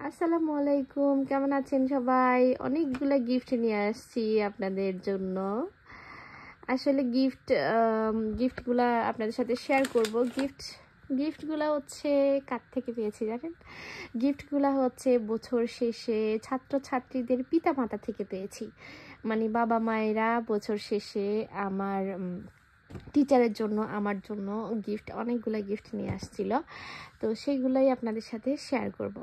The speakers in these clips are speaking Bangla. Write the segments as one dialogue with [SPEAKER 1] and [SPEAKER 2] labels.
[SPEAKER 1] আসসালামু আলাইকুম, কেমন আছেন সবাই? অনেকগুলো গিফট নিয়ে আসছি আপনাদের জন্য। আসলে গিফটগুলা আপনাদের সাথে শেয়ার করব। গিফটগুলা হচ্ছে কার থেকে পেয়েছি জানেন? গিফটগুলা হচ্ছে বছর শেষে ছাত্রছাত্রীদের পিতামাতা থেকে পেয়েছি। মানে বাবা মায়েরা বছর শেষে আমার টিচারের জন্য আমার জন্য অনেকগুলো গিফট নিয়ে আসছিল। তো সেগুলাই আপনাদের সাথে শেয়ার করব।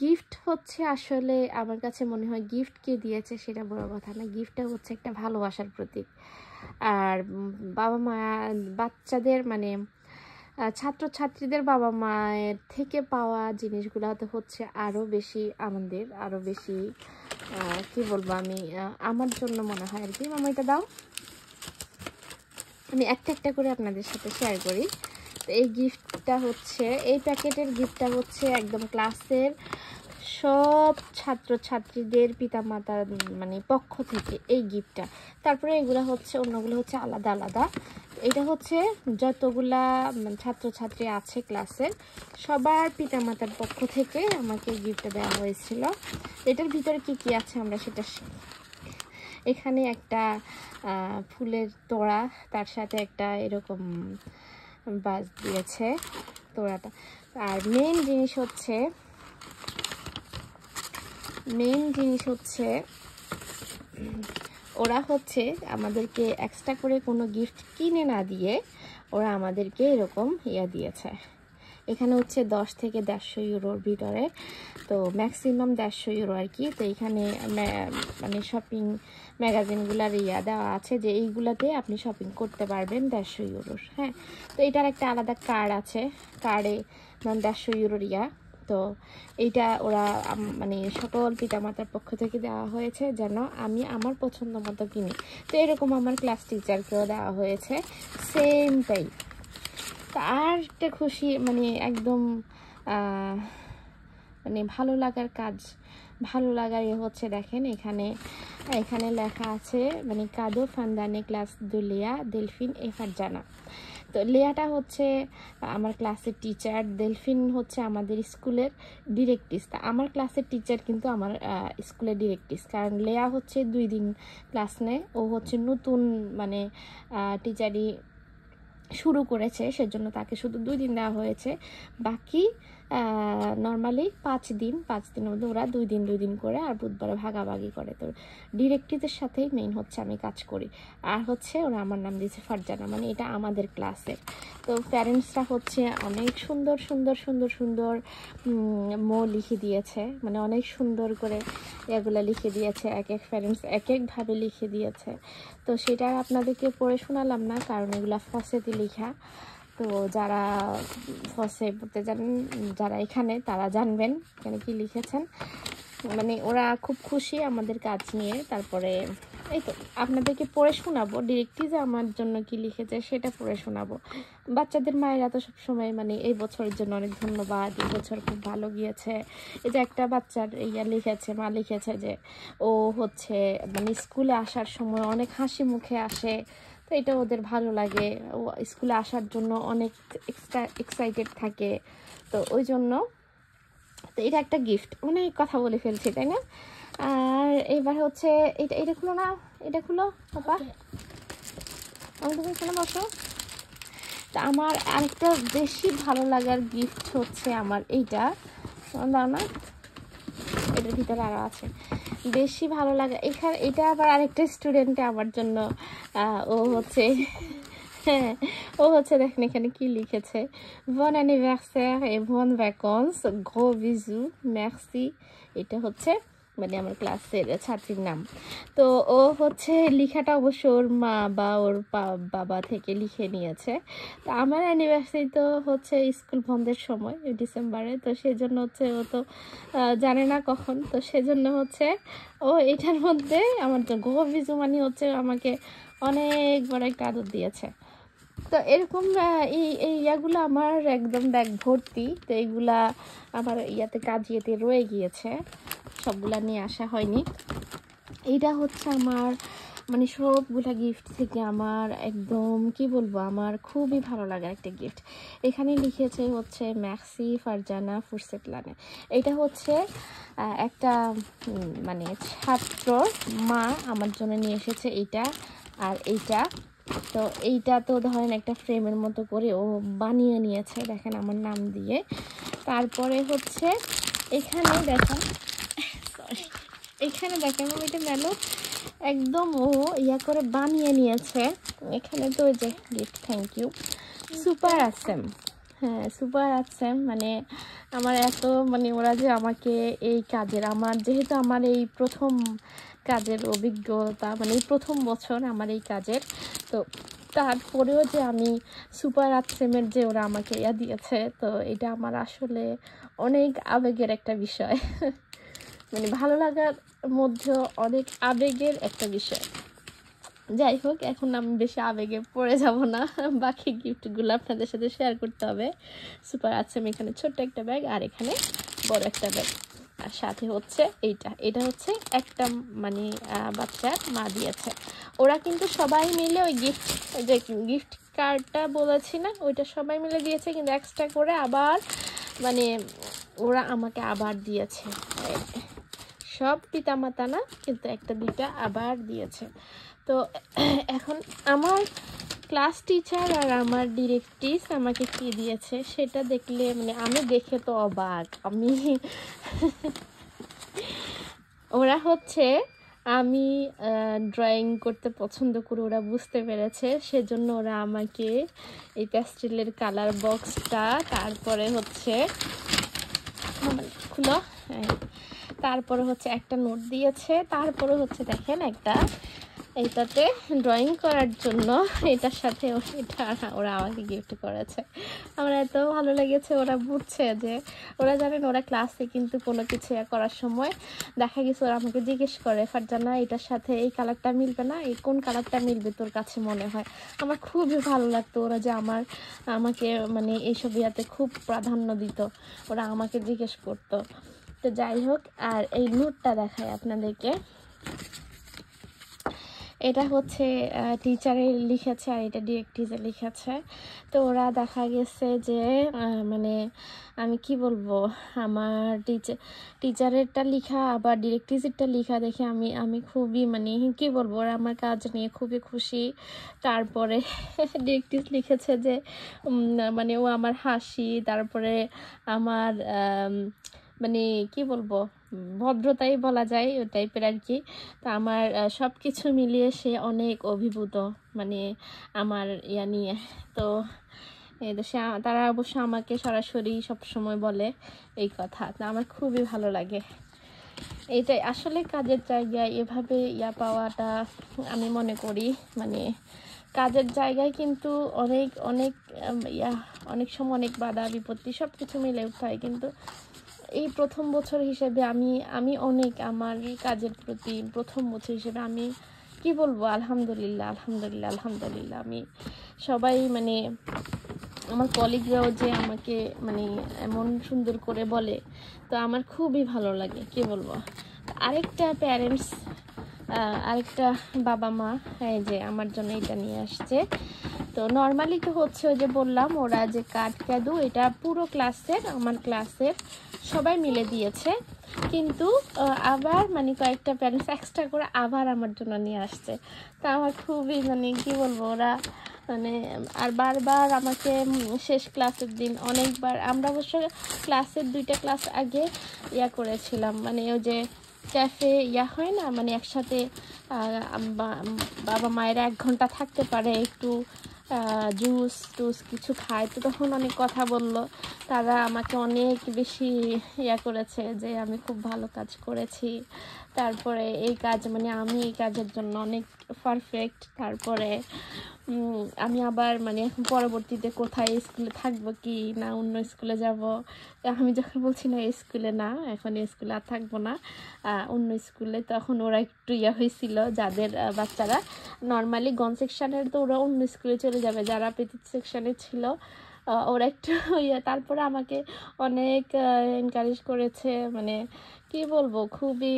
[SPEAKER 1] গিফট হচ্ছে আসলে আমার কাছে মনে হয় গিফট কে দিয়েছে সেটা বড় কথা না, গিফটটা হচ্ছে একটা ভালোবাসার প্রতীক। আর বাবা মা বাচ্চাদের মানে ছাত্রছাত্রীদের বাবা মায়ের থেকে পাওয়া জিনিসগুলো তো হচ্ছে আরও বেশি আনন্দের, আরও বেশি কি বলবো আমি, আমার জন্য মনে হয় আর কি। মামা এটা দাও, আমি একটা একটা করে আপনাদের সাথে শেয়ার করি। তো এই গিফটটা হচ্ছে, এই প্যাকেটের গিফটটা হচ্ছে একদম ক্লাসের সব ছাত্রছাত্রীদের পিতামাতার মানে পক্ষ থেকে এই গিফটটা। তারপরে এগুলো হচ্ছে, অন্যগুলো হচ্ছে আলাদা আলাদা। এটা হচ্ছে যতগুলা ছাত্রছাত্রী আছে ক্লাসের সবার পিতামাতার পক্ষ থেকে আমাকে গিফটটা দেওয়া হয়েছিল। এটার ভিতরে কি কি আছে আমরা সেটা, এখানে একটা ফুলের তোড়া, তার সাথে একটা এরকম বাস দিয়েছে তোড়াটা। আর মেইন জিনিস হচ্ছে ওরা হচ্ছে আমাদেরকে এক্সট্রা করে কোনো গিফট কিনে না দিয়ে ওরা আমাদেরকে এরকম দিয়েছে। এখানে হচ্ছে 10 থেকে 150 ইউরোর ভিতরে, তো ম্যাক্সিমাম 150 ইউরো আর কি। তো এখানে মানে শপিং ম্যাগাজিনগুলার দেওয়া আছে যে এইগুলাতে আপনি শপিং করতে পারবেন 150 ইউরোর। হ্যাঁ, তো এটার একটা আলাদা কার্ড আছে, কার্ডে 150 ইউরোর তো এইটা ওরা মানে সকল পিতামাতার পক্ষ থেকে দেওয়া হয়েছে যেন আমি আমার পছন্দ মতো কিনি। তো এরকম আমার ক্লাস টিচারকেও দেওয়া হয়েছে সেম টাইপ। আর একটা খুশি মানে একদম মানে ভালো লাগার কাজ, ভালো লাগার হচ্ছে দেখেন এখানে লেখা আছে মানে কাদো ফান্দানে ক্লাস দু লেয়া দেলফিন এ ফারজানা। তো লেয়াটা হচ্ছে আমার ক্লাসের টিচার, দেলফিন হচ্ছে আমাদের স্কুলের ডিরেক্ট্রিস। তা আমার ক্লাসের টিচার কিন্তু আমার স্কুলের ডিরেক্ট্রিস, কারণ লেয়া হচ্ছে 2 দিন ক্লাস নেয়, ও হচ্ছে নতুন মানে টিচারই শুরু করেছে, সেজন্য তাকে শুধু 2 দিন দেওয়া হয়েছে। বাকি নর্মালি 5 দিনের মধ্যে ওরা 2 দিন করে আর বুধবারে ভাগাভাগি করে। তো ডিরেক্টরিদের সাথেই মেইন হচ্ছে আমি কাজ করি। আর হচ্ছে ওরা আমার নাম দিয়েছে ফারজানা, মানে এটা আমাদের ক্লাসে। তো প্যারেন্টসরা হচ্ছে অনেক সুন্দর সুন্দর সুন্দর সুন্দর লিখে দিয়েছে, মানে অনেক সুন্দর করে এগুলো লিখে দিয়েছে, এক এক প্যারেন্টস এক একভাবে লিখে দিয়েছে। তো সেটা আপনাদেরকে পড়ে শোনালাম না, কারণ এগুলো ফসেতে লেখা। তো যারা ফসে পড়তে জানেন, যারা এখানে, তারা জানবেন এখানে কি লিখেছেন। মানে ওরা খুব খুশি আমাদের কাজ নিয়ে। তারপরে এই তো আপনাদেরকে পড়ে শোনাবো ডিরেক্টলি যে আমার জন্য কি লিখেছে সেটা পড়ে শোনাবো। বাচ্চাদের মায়েরা তো সবসময় মানে এই বছরের জন্য অনেক ধন্যবাদ, এই বছর খুব ভালো গিয়েছে। এই যে একটা বাচ্চার লিখেছে, মা লিখেছে যে ও হচ্ছে মানে স্কুলে আসার সময় অনেক হাসি মুখে আসে, তো এটা ওদের ভালো লাগে, ও স্কুলে আসার জন্য অনেক এক্সাইটেড থাকে। তো ওই জন্য তো এটা একটা গিফট। অনেক কথা বলে ফেলছি তাই না? আর এবার হচ্ছে এটা খুলো না, এটা খুলো বাবা, আমি তুমি এখানে বসো। তা আমার আরেকটা বেশি ভালো লাগার গিফট হচ্ছে আমার এইটা, দাও না, এটার ভিতরে আরও আছে। বেশি ভালো লাগা এখানে এটা আবার আরেকটা স্টুডেন্টে আমার জন্য ও হচ্ছে হ্যাঁ, ও হচ্ছে দেখেন এখানে কি লিখেছে, bon anniversaire et bonnes vacances, gros bisous, merci। এটা হচ্ছে মানে আমার ক্লাসের ছাত্রীর নাম। তো ও হচ্ছে লেখাটা অবশ্য ওর মা বা ওর বাবা থেকে লিখে নিয়েছে। তো আমার অ্যানিভার্সারি তো হচ্ছে স্কুল বন্ধের সময় ডিসেম্বরে, তো সেজন্য হচ্ছে ও তো জানে না কখন, তো সেজন্য হচ্ছে ও এটার মধ্যে আমার গো বিজু মানে হচ্ছে আমাকে অনেক বড় একটা আদর দিয়েছে। তো এরকম ইয়াগুলো আমার একদম ব্যাগ ভর্তি। তো এইগুলা আমার কাজিয়েতে রয়ে গিয়েছে, সবগুলা নিয়ে আসা হয়নি। এইটা হচ্ছে আমার মানে সবগুলা গিফট থেকে আমার একদম কি বলবো, আমার খুবই ভালো লাগার একটা গিফট। এখানে লিখেছে হচ্ছে ম্যাক্সি ফারজানা ফুরসেটলানে। এটা হচ্ছে একটা মানে ছাত্রর মা আমার জন্য নিয়ে এসেছে এইটা আর এইটা। তো এইটা তো ধরেন একটা ফ্রেমের মতো করে ও বানিয়ে নিয়েছে, দেখেন আমার নাম দিয়ে। তারপরে হচ্ছে এখানে দেখেন, সরি, এখানে দেখেন এটা মেলো একদম ও ইয়া করে বানিয়ে নিয়েছে। এখানে তো ওই যে gift, thank you, super awesome. হ্যাঁ সুপার আসেম, মানে আমার এত মানে ওরা যে আমাকে এই কাজের, আমার যেহেতু আমার এই প্রথম কাজের অভিজ্ঞতা, মানে এই প্রথম বছর আমার এই কাজের, তো তারপরেও যে আমি সুপার আসেমের যে ওরা আমাকে ইয়া দিয়েছে, তো এটা আমার আসলে অনেক আবেগের একটা বিষয়। মানে ভালো লাগার মধ্যেও অনেক আবেগের একটা বিষয়। যাই হোক, এখন আমি বেশি আবেগে পড়ে যাব না, বাকি গিফটগুলো আপনাদের সাথে শেয়ার করতে হবে। সুপার আছে এখানে ছোট্ট একটা ব্যাগ আর এখানে বড় একটা ব্যাগ, আর সাথে হচ্ছে এটা হচ্ছে একটা মানে বাচ্চার মা দিয়েছে। ওরা কিন্তু সবাই মিলে ওই গিফট, ওই যে গিফট কার্ডটা বলেছি না, ওইটা সবাই মিলে দিয়েছে, কিন্তু এক্সট্রা করে আবার মানে ওরা আমাকে আবার দিয়েছে। সব পিতামাতা না, কিন্তু একটা দুইটা আবার দিয়েছে। তো এখন আমার ক্লাস টিচার আর আমার ডিরেক্ট্রিস আমাকে কি দিয়েছে সেটা দেখলে মানে আমি দেখে তো অবাক। আমি ওরা হচ্ছে আমি ড্রয়িং করতে পছন্দ করি, ওরা বুঝতে পেরেছে, সেজন্য ওরা আমাকে এই প্যাস্টেলের কালার বক্সটা, তারপরে হচ্ছে খুলো, তারপরে হচ্ছে একটা নোট দিয়েছে, তারপরে হচ্ছে দেখেন একটা এইটাতে ড্রয়িং করার জন্য এটার সাথে এটা ওরা আমাকে গিফট করেছে। আমার এত ভালো লেগেছে, ওরা বুঝছে যে, ওরা জানেন ওরা ক্লাসে কিন্তু কোনো কিছু করার সময় দেখা গেছে ওরা আমাকে জিজ্ঞেস করে, ফারজানা এটার সাথে এই কালারটা মিলবে না, এই কোন কালারটা মিলবে তোর কাছে মনে হয়। আমার খুবই ভালো লাগতো ওরা যে আমাকে মানে এইসব ইয়াতে খুব প্রাধান্য দিত, ওরা আমাকে জিজ্ঞেস করতো। তো যাই হোক, আর এই নোটটা দেখাই আপনাদেরকে। এটা হচ্ছে টিচারে লিখেছে আর এটা ডিরেক্টরিজে লিখেছে। তো ওরা দেখা গেছে যে মানে আমি কি বলবো, আমার টিচারেরটা লিখা আবার ডিরেক্টরিজেরটা লিখা দেখে আমি খুবই মানে কি বলবো, ওরা আমার কাজ নিয়ে খুবই খুশি। তারপরে ডিরেক্টরিজ লিখেছে যে মানে ও আমার হাসি, তারপরে আমার মানে কি বলবো, ভদ্রতাই বলা যায় ওই টাইপের আর কি। তা আমার সব কিছু মিলিয়ে সে অনেক অভিভূত, মানে আমার ইয়া নিয়ে। তো তারা অবশ্য আমাকে সরাসরি সবসময় বলে এই কথা, তা আমার খুবই ভালো লাগে। এইটাই আসলে কাজের জায়গায় এভাবে ইয়া পাওয়াটা আমি মনে করি, মানে কাজের জায়গায় কিন্তু অনেক অনেক অনেক সময় অনেক বাধা বিপত্তি সব কিছু মিলে উঠতে হয়, কিন্তু এই প্রথম বছর হিসেবে আমি অনেক আমার কাজের প্রতি প্রথম বছর হিসেবে আমি কি বলবো, আলহামদুলিল্লাহ আলহামদুলিল্লাহ আলহামদুলিল্লাহ। আমি সবাই মানে আমার কলিগরাও যে আমাকে মানে এমন সুন্দর করে বলে, তো আমার খুবই ভালো লাগে, কি বলবো। আরেকটা প্যারেন্টস, আরেকটা বাবা মা এই যে আমার জন্য এটা নিয়ে আসছে। তো নর্মালি তো হচ্ছে ওই যে বললাম ওরা যে কার্ড ক্যাদু, এটা পুরো ক্লাসের, আমার ক্লাসের সবাই মিলে দিয়েছে, কিন্তু আবার মানে কয়েকটা প্যারেন্টস এক্সট্রা করে আবার আমার জন্য নিয়ে আসছে। তা আমার খুবই মানে কি বলবো, ওরা মানে আর বারবার আমাকে শেষ ক্লাসের দিন অনেকবার, আমরা অবশ্য ক্লাসের 2টা ক্লাস আগে ইয়া করেছিলাম, মানে ওই যে ক্যাফে ইয়া হয় না, মানে একসাথে বাবা মায়েরা 1 ঘন্টা থাকতে পারে, একটু জুস টুস কিছু খায়, তো তখন অনেক কথা বলল, তারা আমাকে অনেক বেশি ইয়া করেছে যে আমি খুব ভালো কাজ করেছি, তারপরে এই কাজ মানে আমি এই কাজের জন্য অনেক পারফেক্ট। তারপরে আমি আবার মানে এখন পরবর্তীতে কোথায় স্কুলে থাকবো কি না অন্য স্কুলে যাব, আমি যখন বলছি না এই স্কুলে না, এখন এই স্কুলে আর থাকবো না, অন্য স্কুলে, তখন ওরা একটু ইয়া হয়েছিল, যাদের বাচ্চারা নর্মালি গন সেকশানের, তো ওরা অন্য স্কুলে চলে যাবে, যারা পেটিট সেকশানে ছিল ওরা একটু ইয়ে। তারপরে আমাকে অনেক এনকারেজ করেছে, মানে কি বলবো, খুবই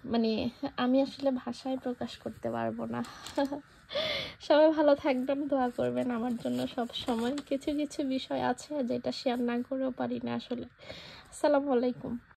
[SPEAKER 1] মানে আমি আসলে ভাষায় প্রকাশ করতে পারবো না। সবাই ভালো থাকবেন, দোয়া করবেন আমার জন্য সব সময়। কিছু কিছু বিষয় আছে যেটা শেয়ার না করেও পারি না আসলে। আসসালামু আলাইকুম।